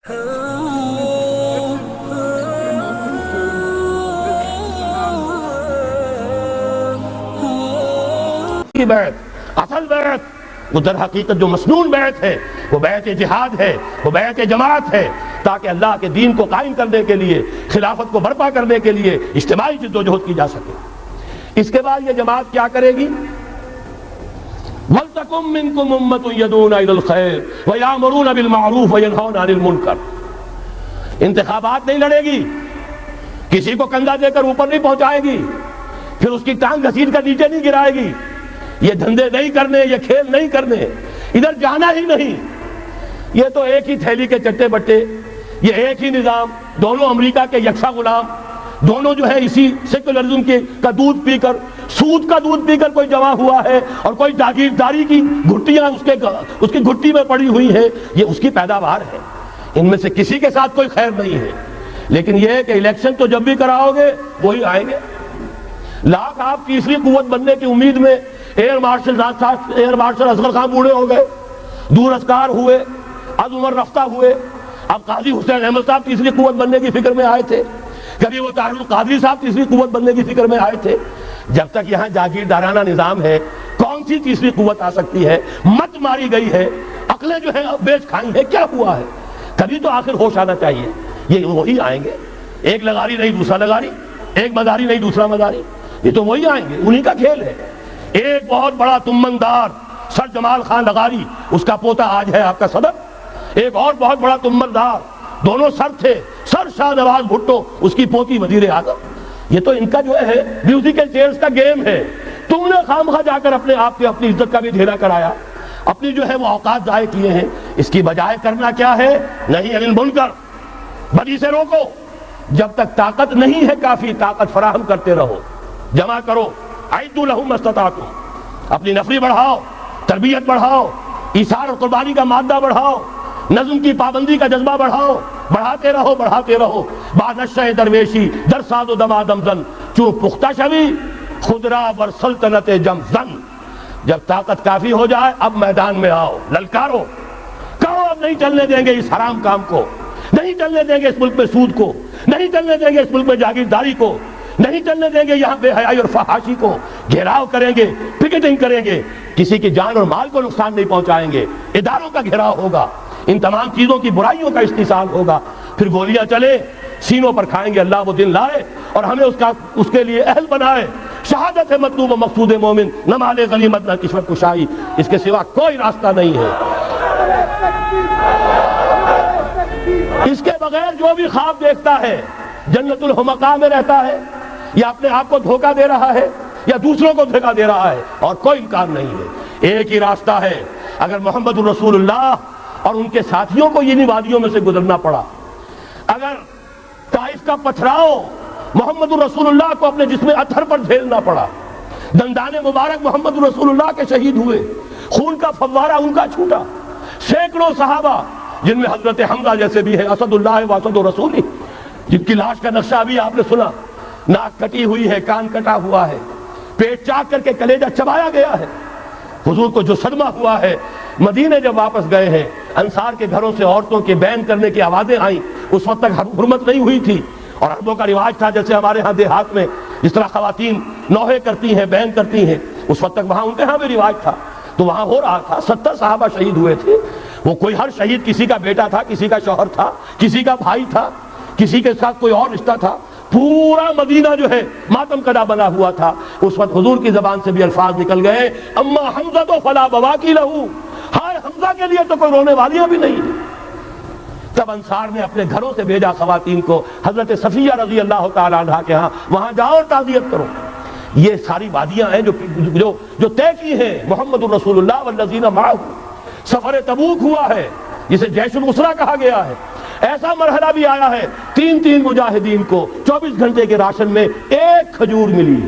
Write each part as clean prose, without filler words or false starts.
کی بیعت، اصل بیعت وہ در حقیقت جو مسنون بیعت ہے وہ بیعت جہاد ہے، وہ بیعت جماعت ہے، تاکہ اللہ کے دین کو قائم کرنے کے لیے، خلافت کو برپا کرنے کے لیے اجتماعی جد و جہد کی جا سکے۔ اس کے بعد یہ جماعت کیا کرے گی؟ وَلْتَكُن مِّنكُمْ أُمَّةٌ يَدْعُونَ إِلَى الْخَيْرِ وَيَأْمُرُونَ بِالْمَعْرُوفِ وَيَنْهَوْنَ عَنِ الْمُنكَرِ۔ انتخابات نہیں لڑے گی، کسی کو کندھا دے کر اوپر نہیں پہنچائے گی، پھر اس کی ٹانگ گھسیٹ کر نیچے نہیں گرائے گی، یہ دھندے نہیں کرنے، یہ کھیل نہیں کرنے، ادھر جانا ہی نہیں۔ یہ تو ایک ہی تھیلی کے چٹے بٹے، یہ ایک ہی نظام، دونوں امریکہ کے یکساں غلام، دونوں جو ہے اسی سیکولرزم کا دودھ پی کر، سود کا دودھ پی کر کوئی جمع ہوا ہے، اور کوئی جاگیرداری کی گھٹیاں اس کی گھٹی میں پڑی ہوئی ہیں، یہ اس کی پیداوار ہے۔ ان میں سے کسی کے ساتھ کوئی خیر نہیں ہے، لیکن یہ ہے کہ الیکشن تو جب بھی کراؤ گے وہی آئیں گے۔ لاکھ آپ تیسری قوت بننے کی امید میں ایئر مارشل اصغر خان بوڑھے ہو گئے، دور اسکار ہوئے، از عمر رفتہ ہوئے۔ اب قاضی حسین احمد صاحب تیسری قوت بننے کی فکر میں آئے تھے، کبھی وہ طاہر القادری صاحب تیسری قوت بننے کی فکر میں آئے تھے۔ جب تک یہاں جاگیردارانہ نظام ہے، کون سی تیسری قوت آ سکتی ہے؟ مت ماری گئی ہے، عقلیں جو ہے بیچ کھائی ہیں، کیا ہوا ہے؟ کبھی تو آخر ہوش آنا چاہیے۔ یہ وہی آئیں گے، ایک لغاری نہیں دوسرا لغاری، ایک مداری نہیں دوسرا مداری، یہ تو وہی آئیں گے، انہی کا کھیل ہے۔ ایک بہت بڑا تمندار سر جمال خان لغاری، اس کا پوتا آج ہے آپ کا صدر۔ ایک اور بہت بڑا تمندار، دونوں سر تھے، سر شاہ نواز بھٹو، اس کی پوتی وزیر اعظم۔ یہ تو ان کا جو ہے میوزیکل چیئرز کا گیم ہے۔ تم نے خامخواہ جا کر اپنے آپ کی اپنی عزت کا بھی ڈھیرا کرایا، اپنی جو ہے وہ اوقات ضائع کیے ہیں۔ اس کی بجائے کرنا کیا ہے؟ نہیں عن المنکر، بدی سے روکو۔ جب تک طاقت نہیں ہے کافی، طاقت فراہم کرتے رہو، جمع کرو۔ اعدوا لهم ما استطعتم، اپنی نفری بڑھاؤ، تربیت بڑھاؤ، ایثار اور قربانی کا مادہ بڑھاؤ، نظم کی پابندی کا جذبہ بڑھاؤ، بڑھاتے رہو بڑھاتے رہو۔ با نشہ درویشی در ساز و دمادم زن، چون پختہ شوی خدرا بر سلطنت جم زن۔ جب طاقت کافی ہو جائے اب میدان میں آؤ، للکارو، کہو اب نہیں چلنے دیں گے اس حرام کام کو، نہیں چلنے دیں گے اس ملک میں سود کو، نہیں چلنے دیں گے اس ملک میں جاگیرداری کو، نہیں چلنے دیں گے یہاں بے حیائی اور فحاشی کو۔ گھیراؤ کریں گے، پکیٹنگ کریں گے، کسی کی جان اور مال کو نقصان نہیں پہنچائیں گے، اداروں کا گھیراؤ ہوگا، ان تمام چیزوں کی برائیوں کا استحصال ہوگا۔ پھر گولیاں چلے، سینوں پر کھائیں گے، اللہ وہ دن لائے اور ہمیں اس کے لیے اہل بنائے۔ شہادت ہے مطلوب و مقصود مومن، نہ مال غنیمت نہ کشمت کشائی، اس کے سوا کوئی راستہ نہیں ہے۔ اس کے بغیر جو بھی خواب دیکھتا ہے جنت الحمقاء میں رہتا ہے، یا اپنے آپ کو دھوکہ دے رہا ہے، یا دوسروں کو دھوکہ دے رہا ہے، اور کوئی امکان نہیں ہے۔ ایک ہی راستہ ہے۔ اگر محمد الرسول اللہ اور ان کے ساتھیوں کو انہی وادیوں میں سے گزرنا پڑا، اگر طائف کا پتھراؤ محمد الرسول اللہ کو اپنے جسم اطہر پر جھیلنا پڑا، دندان مبارک محمد الرسول اللہ کے شہید ہوئے، خون کا فوارہ ان کا چھوٹا، سینکڑوں صحابہ جن میں حضرت حمزہ جیسے بھی ہے، اسد اللہ و اسد الرسول، جن کی لاش کا نقشہ بھی آپ نے سنا، ناک کٹی ہوئی ہے، کان کٹا ہوا ہے، پیٹ چاک کر کے کلیجہ چبایا گیا ہے۔ حضور کو جو صدمہ ہوا ہے، مدینے جب واپس گئے ہیں، انصار کے گھروں سے عورتوں کے بین کرنے کی آوازیں آئیں، اس وقت تک حرمت نہیں ہوئی تھی، اور عربوں کا رواج تھا جیسے ہمارے ہاں دیہات میں جس طرح خواتین نوحے کرتی ہیں، بین کرتی ہیں، اس وقت تک وہاں ان کے ہاں بھی رواج تھا، تو وہاں ہو رہا تھا۔ 70 صحابہ شہید ہوئے تھے۔ وہ کوئی ہر شہید کسی کا بیٹا تھا، کسی کا شوہر تھا، کسی کا بھائی تھا، کسی کے ساتھ کوئی اور رشتہ تھا، پورا مدینہ جو ہے ماتم کدا بنا ہوا تھا۔ اس وقت حضور کی زبان سے بھی الفاظ نکل گئے، اما حمزہ تو فلا بواکی لہو، ہائے حمزہ کے لیے تو کوئی رونے والیاں بھی نہیں۔ تب انصار نے اپنے گھروں سے بھیجا خواتین کو حضرت صفیہ رضی اللہ تعالی عنہ کے ہاں، وہاں جاؤ اور تعزیت کرو۔ یہ ساری وادیاں ہیں جو طے کی ہیں محمد الرسول اللہ والذین معہ۔ سفر تبوک ہوا ہے جسے جیش الاسرہ کہا گیا ہے۔ ایسا مرحلہ بھی آیا ہے 3 مجاہدین کو 24 گھنٹے کے راشن میں ایک کھجور ملی،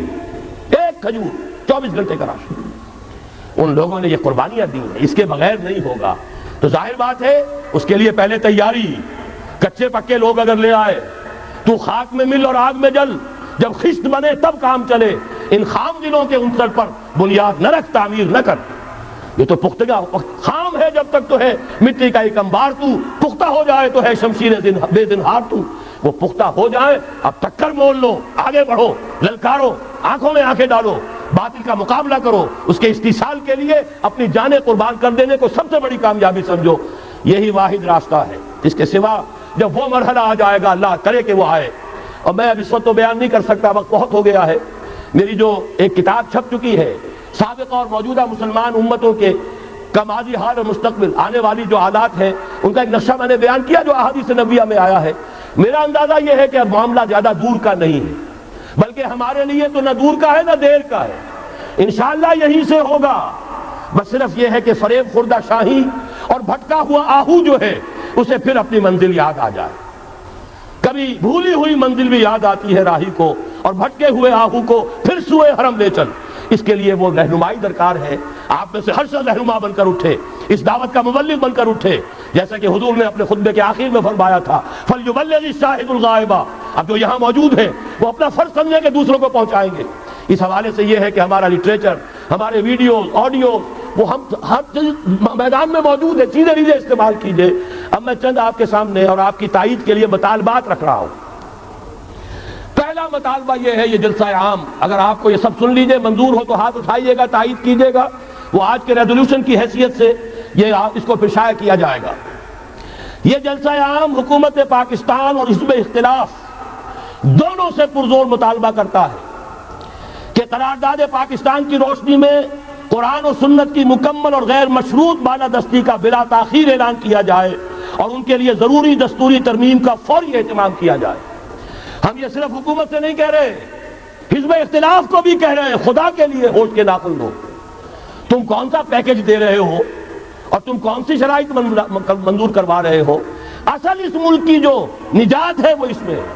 ایک کھجور، 24 گھنٹے کا راشن۔ ان لوگوں نے یہ قربانیاں دی ہیں، اس کے بغیر نہیں ہوگا۔ تو ظاہر بات ہے اس کے لیے پہلے تیاری، کچے پکے لوگ اگر لے آئے، تو خاک میں مل اور آگ میں جل، جب خشت بنے تب کام چلے۔ ان خام دلوں کے عنصر پر بنیاد نہ رکھ، تعمیر نہ کر۔ یہ تو پختگا خام ہے جب تک تو ہے مٹی کا ایک انبار تو، پختہ ہو جائے تو ہے شمشیر بے زنہار تو۔ وہ پختہ ہو جائے، اب ٹکر مول لو، آگے بڑھو، للکارو، آنکھوں میں آنکھیں ڈالو، باطل کا مقابلہ کرو، اس کے استحصال کے لیے اپنی جانیں قربان کر دینے کو سب سے بڑی کامیابی سمجھو۔ یہی واحد راستہ ہے، اس کے سوا جب وہ مرحلہ آ جائے گا، اللہ کرے کہ وہ آئے، اور میں اب اس وقت تو بیان نہیں کر سکتا، وقت بہت ہو گیا ہے۔ میری جو ایک کتاب چھپ چکی ہے سابقہ اور موجودہ مسلمان امتوں کے کا ماضی، حال اور مستقبل، آنے والی جو حالات ہیں، ان کا ایک نقشہ میں نے بیان کیا جو احادیث نبویہ میں آیا ہے۔ میرا اندازہ یہ ہے کہ اب معاملہ زیادہ دور کا نہیں ہے، بلکہ ہمارے لیے تو نہ دور کا ہے نہ دیر کا ہے، انشاءاللہ یہیں سے ہوگا۔ بس صرف یہ ہے کہ فریب خوردہ شاہی اور بھٹکا ہوا آہو جو ہے اسے پھر اپنی منزل یاد آ جائے۔ کبھی بھولی ہوئی منزل بھی یاد آتی ہے راہی کو، اور بھٹکے ہوئے آہو کو پھر سوئے حرم لے چل۔ اس کے لیے وہ رہنمائی درکار ہے، آپ میں سے ہر شخص رہنما بن کر اٹھے، اس دعوت کا مبلغ بن کر اٹھے، جیسا کہ حضور نے اپنے خطبے کے آخر میں فرمایا تھا فَلْيُبَلِّغِ الشَّاهِدُ الْغَائِبَ۔ اب جو یہاں موجود ہیں وہ اپنا فرض سمجھیں کہ دوسروں کو پہنچائیں گے۔ اس حوالے سے یہ ہے کہ ہمارا لٹریچر، ہمارے ویڈیوز، آڈیو، وہ ہم ہر چیز میدان میں موجود ہے، چیزیں لیجیے، استعمال کیجیے۔ اب میں چند آپ کے سامنے اور آپ کی تائید کے لیے مطالبات رکھ رہا ہوں۔ پہلا مطالبہ یہ ہے، یہ جلسہ عام، اگر آپ کو یہ سب سن لیجئے، منظور ہو تو ہاتھ اٹھائیے گا، تائید کیجیے گا، وہ آج کے ریزولوشن کی حیثیت سے یہ اس کو شائع کیا جائے گا۔ یہ جلسہ عام حکومت پاکستان اور حزب اختلاف دونوں سے پرزور مطالبہ کرتا ہے کہ قرارداد پاکستان کی روشنی میں قرآن و سنت کی مکمل اور غیر مشروط بالادستی کا بلا تاخیر اعلان کیا جائے، اور ان کے لیے ضروری دستوری ترمیم کا فوری اہتمام کیا جائے۔ ہم یہ صرف حکومت سے نہیں کہہ رہے، حزب اختلاف کو بھی کہہ رہے ہیں، خدا کے لیے ہوش کے ناخن دو۔ تم کون سا پیکج دے رہے ہو اور تم کون سی شرائط منظور کروا رہے ہو؟ اصل اس ملک کی جو نجات ہے وہ اس میں ہے۔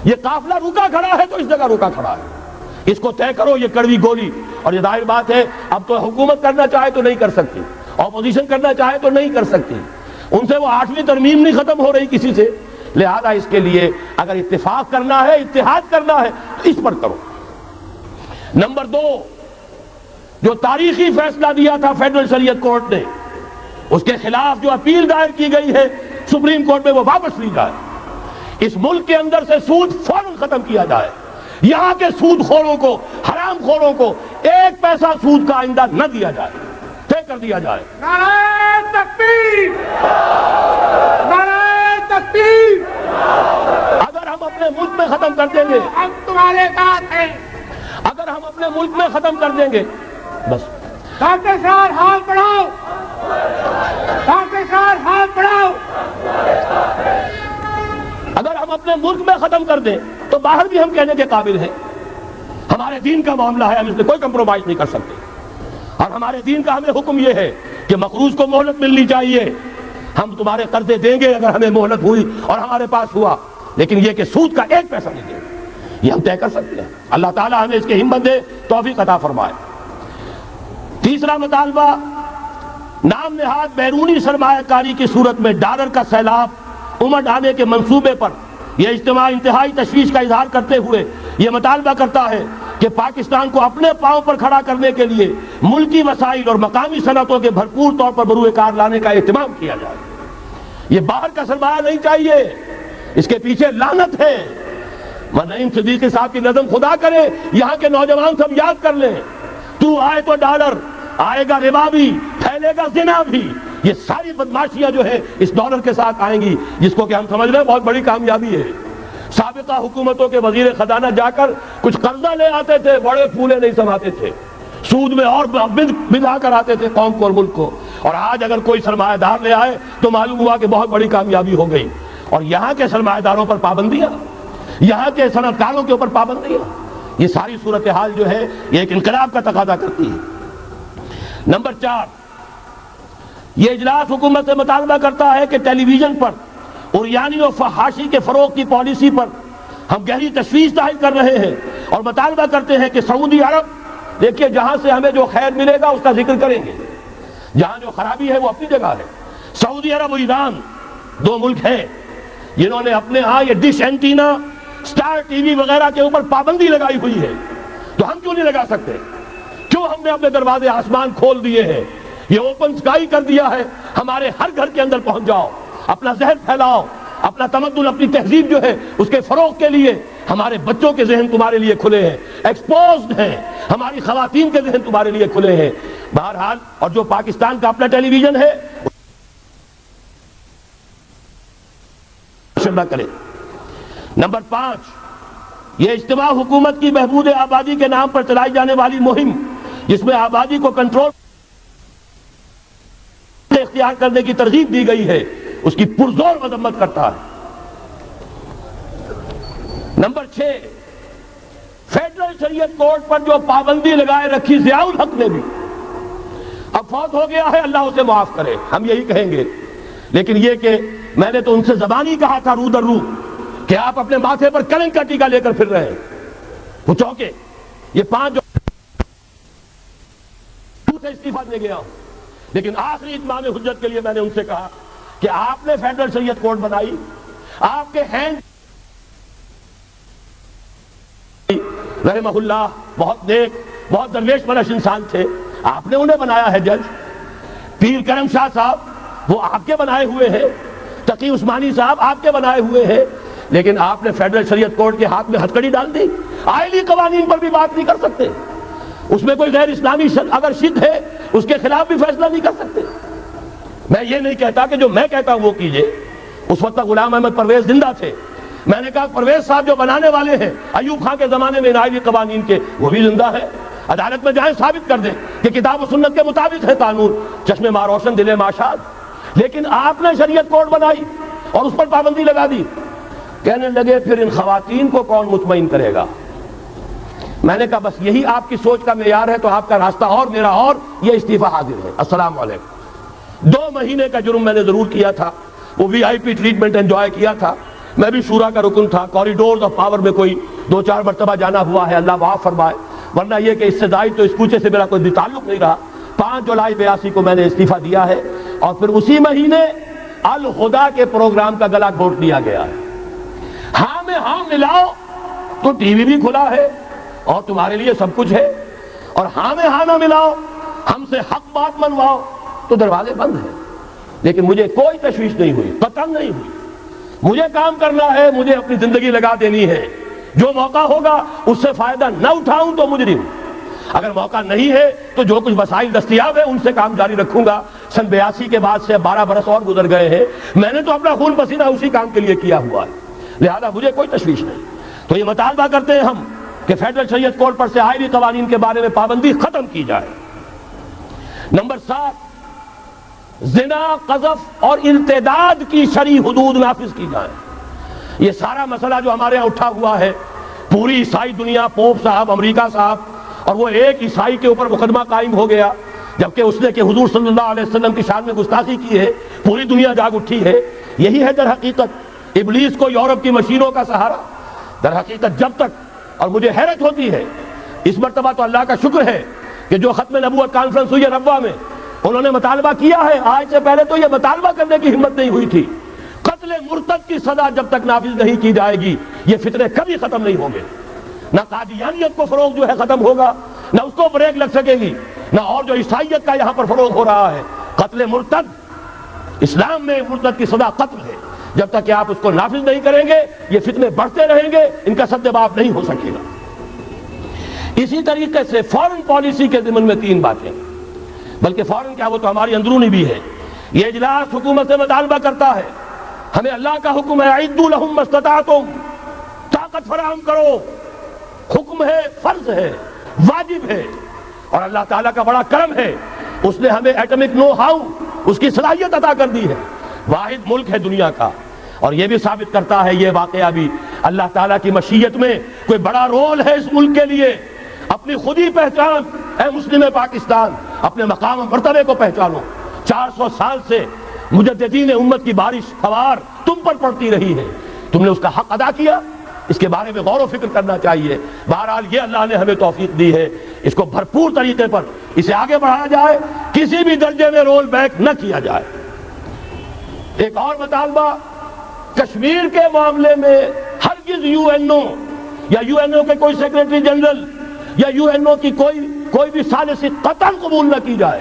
یہ قافلہ رکا کھڑا ہے تو اس جگہ رکا کھڑا ہے، اس کو طے کرو، یہ کڑوی گولی۔ اور یہ ظاہر بات ہے اب تو حکومت کرنا چاہے تو نہیں کر سکتی، اپوزیشن کرنا چاہے تو نہیں کر سکتی، ان سے وہ 8ویں ترمیم نہیں ختم ہو رہی کسی سے، لہذا اس کے لیے اگر اتفاق کرنا ہے، اتحاد کرنا ہے تو اس پر کرو۔ نمبر 2، جو تاریخی فیصلہ دیا تھا فیڈرل شریعت کورٹ نے، اس کے خلاف جو اپیل دائر کی گئی ہے سپریم کورٹ میں، وہ واپس لی جائے۔ اس ملک کے اندر سے سود فوراً ختم کیا جائے، یہاں کے سود خوروں کو، حرام خوروں کو 1 پیسہ سود کا آئندہ نہ دیا جائے، طے کر دیا جائے۔ نعرہ تکبیر! نعرہ تکبیر! اگر ہم اپنے ملک میں ختم کر دیں گے، ہم تمہارے ساتھ ہیں۔ اگر ہم اپنے ملک میں ختم کر دیں گے، بس ڈاکٹر صاحب ہاتھ بڑھاؤ، ڈاکٹر صاحب ہاتھ بڑھاؤ۔ اگر ہم اپنے ملک میں ختم کر دیں تو باہر بھی ہم کہنے کے قابل ہیں۔ ہمارے دین کا معاملہ ہے، ہم اس میں کوئی کمپرومائز نہیں کر سکتے، اور ہمارے دین کا ہمیں حکم یہ ہے کہ مقروض کو مہلت ملنی چاہیے۔ ہم تمہارے قرضے دیں گے اگر ہمیں مہلت ہوئی اور ہمارے پاس ہوا، لیکن یہ کہ سود کا 1 پیسہ نہیں دیں گے، یہ ہم طے کر سکتے ہیں۔ اللہ تعالیٰ ہمیں اس کی ہمت دے، توفیق عطا فرمائے۔ تیسرا مطالبہ، نام نہاد بیرونی سرمایہ کاری کی صورت میں ڈالر کا سیلاب امڈ آنے کے منصوبے پر یہ اجتماع انتہائی تشویش کا اظہار کرتے ہوئے یہ مطالبہ کرتا ہے کہ پاکستان کو اپنے پاؤں پر کھڑا کرنے کے لیے ملکی وسائل اور مقامی صنعتوں کے بھرپور طور پر بروئے کار لانے کا اہتمام کیا جائے۔ یہ باہر کا سرمایہ نہیں چاہیے، اس کے پیچھے لعنت ہے۔ نعیم صدیقی صاحب کی نظم خدا کرے یہاں کے نوجوان سب یاد کر لیں، تو آئے تو ڈالر، آئے گا ربا بھی، پھیلے گا زنا بھی۔ یہ ساری بدماشیاں جو ہے اس ڈالر کے ساتھ آئیں گی، جس کو کہ ہم سمجھ رہے ہیں بہت بڑی کامیابی ہے۔ سابقہ حکومتوں کے وزیر خزانہ جا کر کچھ قرضہ لے آتے تھے، بڑے پھولے نہیں سماتے تھے، سود میں اور بندھا کر آتے تھے قوم کو اور ملک کو، اور آج اگر کوئی سرمایہ دار لے آئے تو معلوم ہوا کہ بہت بڑی کامیابی ہو گئی۔ اور یہاں کے سرمایہ داروں پر پابندیاں، یہاں کے صنعت کاروں کے اوپر پابندیاں، یہ ساری صورتحال جو ہے یہ ایک انقلاب کا تقاضا کرتی ہے۔ نمبر 4، یہ اجلاس حکومت سے مطالبہ کرتا ہے کہ ٹیلی ویژن پر عریانی و فحاشی کے فروغ کی پالیسی پر ہم گہری تشویش ظاہر کر رہے ہیں، اور مطالبہ کرتے ہیں کہ سعودی عرب، دیکھیے جہاں سے ہمیں جو خیر ملے گا اس کا ذکر کریں گے، جہاں جو خرابی ہے وہ اپنی جگہ ہے۔ سعودی عرب اور ایران 2 ملک ہیں جنہوں نے اپنے ہاں یہ dish antenna, star T V وغیرہ کے اوپر پابندی لگائی ہوئی ہے، تو ہم کیوں نہیں لگا سکتے؟ کیوں ہم نے اپنے دروازے آسمان کھول دیے ہیں؟ یہ اوپن سکائی کر دیا ہے، ہمارے ہر گھر کے اندر پہنچ جاؤ، اپنا ذہن پھیلاؤ، اپنا تمدن، اپنی تہذیب جو ہے اس کے فروغ کے لیے ہمارے بچوں کے ذہن تمہارے لیے کھلے ہیں، ایکسپوزڈ ہیں، ہماری خواتین کے ذہن تمہارے لیے کھلے ہیں۔ بہرحال، اور جو پاکستان کا اپنا ٹیلی ویژن ہے نہ کرے۔ نمبر 5، یہ اجتماع حکومت کی بہبود آبادی کے نام پر چلائی جانے والی مہم، جس میں آبادی کو کنٹرول اختیار کرنے کی ترغیب دی گئی ہے، اس کی پرزور مذمت کرتا ہے۔ نمبر 6، فیڈرل شریعت کورٹ پر جو پابندی لگائے رکھی ضیاء الحق نے بھی، اب فوت ہو گیا ہے، اللہ اسے معاف کرے، ہم یہی کہیں گے، لیکن یہ کہ میں نے تو ان سے زبانی کہا تھا رو در رو کہ آپ اپنے ماتھے پر کلنک کا ٹیکا لے کر پھر رہے ہیں، وہ چوکے۔ یہ 5 جو سے استعفیٰ دے گیا ہوں، لیکن آخری اتمام حجت کے لیے میں نے ان سے کہا کہ آپ نے فیڈرل شریعت کورٹ بنائی، آپ کے ہینڈ رحمہ اللہ بہت نیک، بہت درویش پرست انسان تھے، آپ نے انہیں بنایا ہے جج۔ پیر کرم شاہ صاحب وہ آپ کے بنائے ہوئے ہیں، تقی عثمانی صاحب آپ کے بنائے ہوئے ہیں، لیکن آپ نے فیڈرل شریعت کورٹ کے ہاتھ میں ہتھکڑی ڈال دی۔ آئلی قوانین پر بھی بات نہیں کر سکتے، اس میں کوئی غیر اسلامی اگر شد ہے اس کے خلاف بھی فیصلہ نہیں کر سکتے۔ میں یہ نہیں کہتا کہ جو میں کہتا ہوں وہ کیجئے، اس وقت تک غلام احمد پرویز زندہ تھے، میں نے کہا پرویز صاحب جو بنانے والے ہیں ایوب خان کے زمانے میں آئلی قوانین کے، وہ بھی زندہ ہے، عدالت میں جائیں ثابت کر دیں کہ کتاب و سنت کے مطابق ہے قانون، چشم ماں روشن دل ماں شاد۔ لیکن آپ نے شریعت کورٹ بنائی اور اس پر پابندی لگا دی۔ کہنے لگے پھر ان خواتین کو کون مطمئن کرے گا؟ میں نے کہا بس یہی آپ کی سوچ کا معیار ہے تو آپ کا راستہ اور میرا اور، یہ استعفیٰ حاضر ہے۔ السلام علیکم۔ 2 مہینے کا جرم میں نے ضرور کیا تھا، وہ وی آئی پی ٹریٹمنٹ انجوائے کیا تھا، میں بھی شورا کا رکن تھا، کوریڈورز آف پاور میں کوئی 2-4 مرتبہ جانا ہوا ہے، اللہ معاف فرمائے، ورنہ یہ کہ اس سے زائد تو اس کوچے سے میرا کوئی تعلق نہیں رہا۔ 5 جولائی 82 کو میں نے استعفیٰ دیا ہے، اور پھر اسی مہینے الہدا کے پروگرام کا گلا گھونٹ دیا گیا ہے۔ ہاں میں ہاں ملاؤ تو ٹی وی بھی کھلا ہے اور تمہارے لیے سب کچھ ہے، اور ہاں میں ہاں نہ ملاؤ، ہم سے حق بات منواؤ تو دروازے بند ہیں۔ لیکن مجھے کوئی تشویش نہیں ہوئی، پتنگ نہیں ہوئی، مجھے کام کرنا ہے، مجھے اپنی زندگی لگا دینی ہے، جو موقع ہوگا اس سے فائدہ نہ اٹھاؤں تو مجرم، اگر موقع نہیں ہے تو جو کچھ وسائل دستیاب ہے ان سے کام جاری رکھوں گا۔ سن 82 کے بعد سے 12 برس اور گزر گئے ہیں، میں نے تو اپنا خون پسینہ اسی کام کے لیے کیا ہوا ہے، لہذا مجھے کوئی تشویش نہیں۔ تو یہ مطالبہ کرتے ہیں ہم کہ فیڈرل شریعت کورٹ پر سے آئلی قوانین کے بارے میں پابندی ختم کی جائے۔ نمبر 7، زنا، قذف اور ارتداد کی شرعی حدود نافذ کی جائیں۔ یہ سارا مسئلہ جو ہمارے یہاں اٹھا ہوا ہے، پوری عیسائی دنیا، پوپ صاحب، امریکہ صاحب، اور وہ ایک عیسائی کے اوپر مقدمہ قائم ہو گیا جبکہ اس نے کہ حضور صلی اللہ علیہ وسلم کی شان میں گستاخی کی ہے، پوری دنیا جاگ اٹھی ہے۔ یہی ہے در حقیقت ابلیس کو یورپ کی مشینوں کا سہارا۔ در حقیقت جب تک، اور مجھے حیرت ہوتی ہے، اس مرتبہ تو اللہ کا شکر ہے کہ جو ختم نبوت کانفرنس ہوئی ہے ربوہ میں، انہوں نے مطالبہ کیا ہے، آج سے پہلے تو یہ مطالبہ کرنے کی ہمت نہیں ہوئی تھی، قتل مرتد کی سزا جب تک نافذ نہیں کی جائے گی یہ فتنے کبھی ختم نہیں ہوں گے، نہ قادیانیت کو فروغ جو ہے ختم ہوگا، نہ اس کو بریک لگ سکے گی، نہ اور جو عیسائیت کا یہاں پر فروغ ہو رہا ہے۔ قتل مرتد، اسلام میں مرتد کی سزا قتل ہے، جب تک کہ آپ اس کو نافذ نہیں کریں گے یہ فتنے بڑھتے رہیں گے، ان کا سد باب نہیں ہو سکے گا۔ اسی طریقے سے فورن پالیسی کے ضمن میں 3 باتیں، بلکہ فورن کیا وہ تو ہماری اندرونی بھی ہے۔ یہ اجلاس حکومت سے مطالبہ کرتا ہے، ہمیں اللہ کا حکم ہے اعدوا لهم ما استطعتم، طاقت فراہم کرو، حکم ہے، فرض ہے، واجب ہے، اور اللہ تعالیٰ کا بڑا کرم ہے، اس نے ہمیں ایٹمک نو ہاؤ، اس کی صلاحیت عطا کر دی ہے، واحد ملک ہے دنیا کا، اور یہ بھی ثابت کرتا ہے یہ واقعہ بھی اللہ تعالیٰ کی مشیت میں کوئی بڑا رول ہے اس ملک کے لیے۔ اپنی خودی پہچان، اے مسلم پاکستان، اپنے مقام و مرتبے کو پہچانو۔ 400 سال سے مجددین امت کی بارش فوار تم پر پڑتی رہی ہے، تم نے اس کا حق ادا کیا، اس کے بارے میں غور و فکر کرنا چاہیے۔ بہرحال یہ اللہ نے ہمیں توفیق دی ہے، اس کو بھرپور طریقے پر اسے آگے بڑھایا جائے، کسی بھی درجے میں رول بیک نہ کیا جائے۔ ایک اور مطالبہ، کشمیر کے معاملے میں ہرگز یو این او یا یو این او کے کوئی سیکریٹری جنرل یا یو این او کی کوئی بھی ثالثی قطعاً قبول نہ کی جائے۔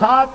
7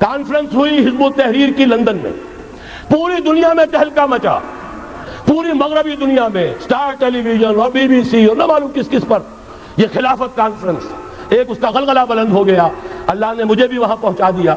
کانفرنس ہوئی حزب التحریر کی لندن میں، پوری دنیا میں تہلکہ مچا، پوری مغربی دنیا میں سٹار ٹیلی ویژن اور BBC اور نہ معلوم کس کس پر یہ خلافت کانفرنس، ایک اس کا غلغلہ بلند ہو گیا۔ اللہ نے مجھے بھی وہاں پہنچا دیا،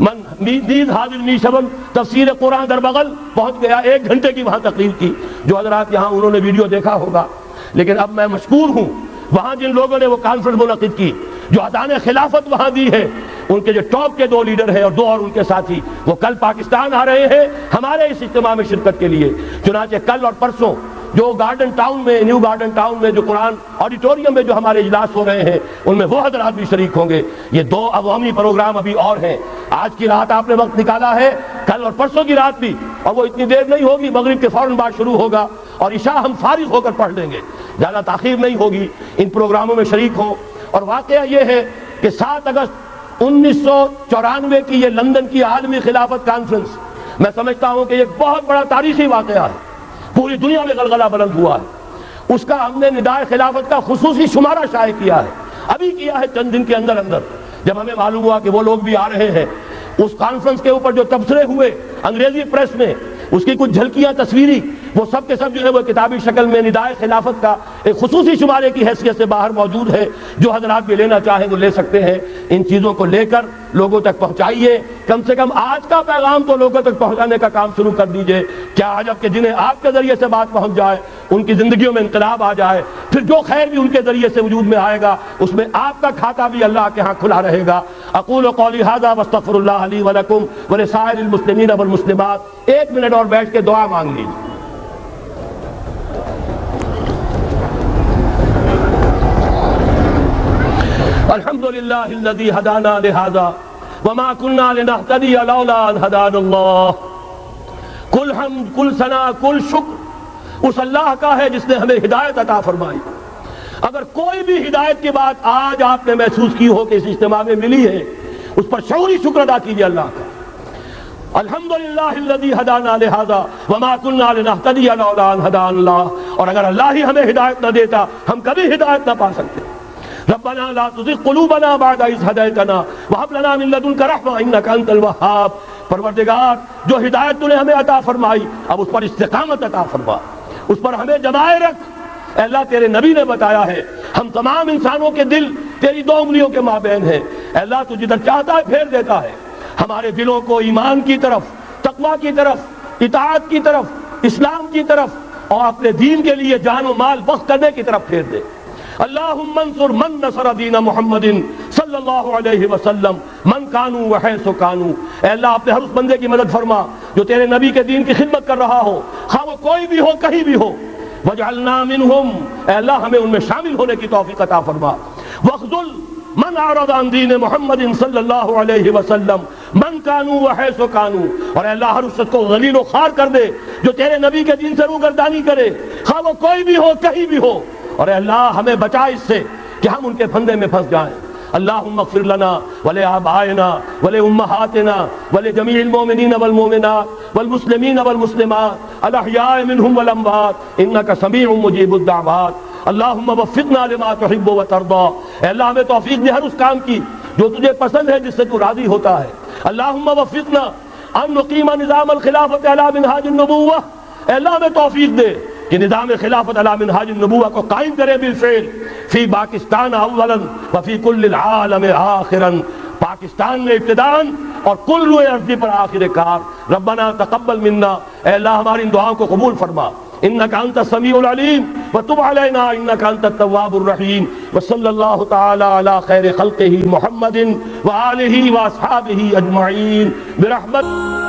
من نیز حاضر می شبن، تفسیر قرآن در بغل پہنچ گیا، 1 گھنٹے کی وہاں تقریر کی، جو حضرات یہاں انہوں نے ویڈیو دیکھا ہوگا۔ لیکن اب میں مشکور ہوں وہاں جن لوگوں نے وہ کانفرنس منعقد کی، جو اذان خلافت وہاں دی ہے، ان کے جو ٹاپ کے 2 لیڈر ہیں اور 2 اور ان کے ساتھی، وہ کل پاکستان آ رہے ہیں ہمارے اس اجتماع میں شرکت کے لیے۔ چنانچہ کل اور پرسوں جو گارڈن ٹاؤن میں، نیو گارڈن ٹاؤن میں جو قرآن آڈیٹوریم میں جو ہمارے اجلاس ہو رہے ہیں، ان میں وہ حضرات بھی شریک ہوں گے۔ یہ 2 عوامی پروگرام ابھی اور ہیں۔ آج کی رات آپ نے وقت نکالا ہے، کل اور پرسوں کی رات بھی، اور وہ اتنی دیر نہیں ہوگی، مغرب کے فوراً بعد شروع ہوگا اور عشاء ہم فارغ ہو کر پڑھ لیں گے، زیادہ تاخیر نہیں ہوگی۔ ان پروگراموں میں شریک ہوں۔ اور واقعہ یہ ہے کہ 7 اگست 1994 کی یہ لندن کی عالمی خلافت کانفرنس، میں سمجھتا ہوں کہ ایک بہت بڑا تاریخی واقعہ ہے، پوری دنیا میں غلغلہ بلند ہوا ہے۔ اس کا ہم نے ندائے خلافت کا خصوصی شمارہ شائع کیا ہے، ابھی کیا ہے چند دن کے اندر اندر، جب ہمیں معلوم ہوا کہ وہ لوگ بھی آ رہے ہیں۔ اس کانفرنس کے اوپر جو تبصرے ہوئے انگریزی پریس میں، اس کی کچھ جھلکیاں تصویری، وہ سب کے سب جو ہے وہ کتابی شکل میں ندائے خلافت کا ایک خصوصی شمارے کی حیثیت سے باہر موجود ہے۔ جو حضرات بھی لینا چاہیں وہ لے سکتے ہیں۔ ان چیزوں کو لے کر لوگوں تک پہنچائیے، کم سے کم آج کا پیغام تو لوگوں تک پہنچانے کا کام شروع کر دیجئے۔ کیا عجب کہ جنہیں آپ کے ذریعے سے بات پہنچ جائے، ان کی زندگیوں میں انقلاب آ جائے، پھر جو خیر بھی ان کے ذریعے سے وجود میں آئے گا، اس میں آپ کا کھاتا بھی اللہ کے ہاں کھلا رہے گا۔ اقول قولی ھذا واستغفر اللہ لی ولکم ولسائر المسلمین والمسلمات۔ 1 منٹ اور بیٹھ کے دعا مانگ لیجیے۔ الحمد للہ الذی ہدانا لہذا وما كنا لنہتدی لولا ان ہدانا اللہ۔ کل حمد، کل ثنا، کل شکر اس اللہ کا ہے جس نے ہمیں ہدایت عطا فرمائی۔ اگر کوئی بھی ہدایت کی بات آج آپ نے محسوس کی ہو کہ اس اجتماع میں ملی ہے، اس پر شعوری شکر ادا کیجیے اللہ کا۔ الحمدللہ الذی ہدانا لہذا وما كنا لنہتدی لولا ان ہدانا اللہ۔ اور اگر اللہ ہی ہمیں ہدایت نہ دیتا، ہم کبھی ہدایت نہ پا سکتے۔ ربنا لا تزغ قلوبنا بعد اذ ہدیتنا وہب لنا من لدنک رحمۃ انک انت الوہاب۔ پروردگار، جو ہدایت تو نے ہمیں عطا فرمائی، اب اس پر استقامت عطا فرما، اس پر ہمیں جمائے رکھ۔ اے اللہ، تیرے نبی نے بتایا ہے ہم تمام انسانوں کے دل تیری 2 انگلیوں کے مابین ہیں۔ اے اللہ، تو جدھر چاہتا ہے پھیر دیتا ہے۔ ہمارے دلوں کو ایمان کی طرف، تقویٰ کی طرف، اطاعت کی طرف، اسلام کی طرف اور اپنے دین کے لیے جان و مال وقف کرنے کی طرف پھیر دے۔ اللہم انصر من نصر دین محمد صلی اللہ علیہ وسلم من کانوا وحیث کانوا۔ اے اللہ، اپنے ہر اس بندے کی مدد فرما جو تیرے نبی کے دین کی خدمت کر رہا ہو، خواہ وہ کوئی بھی ہو، کہیں بھی ہو۔ وجعلنا منہم، اے اللہ ہمیں ان میں شامل ہونے کی توفیق عطا فرما۔ واخذل من اعرض عن دین محمد صلی اللہ علیہ وسلم من کانوا وحیث کانوا۔ اور اے اللہ ہر اس شخص کو ذلیل و خوار کر دے جو تیرے نبی کے دین سے روگردانی کرے، خواہ وہ کوئی بھی ہو، کہیں بھی ہو۔ اور اے اللہ ہمیں بچا اس سے کہ ہم ان کے پھندے میں پھنس جائیں۔ اللہم اغفر لنا ولآبائنا ولأمہاتنا ولجمیع المؤمنین والمؤمنات والمسلمین والمسلمات الاحیاء منہم والاموات انک سمیع مجیب الدعوات۔ اللہم وفقنا لما تحب وترضى۔ اے اللہ ہمیں توفیق دے ہر اس کام کی جو تجھے پسند ہے، جس سے تو راضی ہوتا ہے۔ اللہم وفقنا ان نقیم نظام الخلافت علی منہاج النبوہ۔ اے اللہ ہمیں توفیق دے کہ نظام خلافت علی منہاج النبوہ کو قائم کرے بالفعل فی پاکستان اولا وفی کل العالم آخرا۔ پاکستان میں ابتداءً اور کل روئے ارضی پر آخر کار۔ ربنا تقبل منا، اے اللہ ہماری ان دعاؤں کو قبول فرما۔ انک انت السمیع العلیم وتب علینا انک انت التواب الرحیم۔ وصلی اللہ تعالی علی خیر خلقہ محمد وآلہ واصحابہ اجمعین برحمتک۔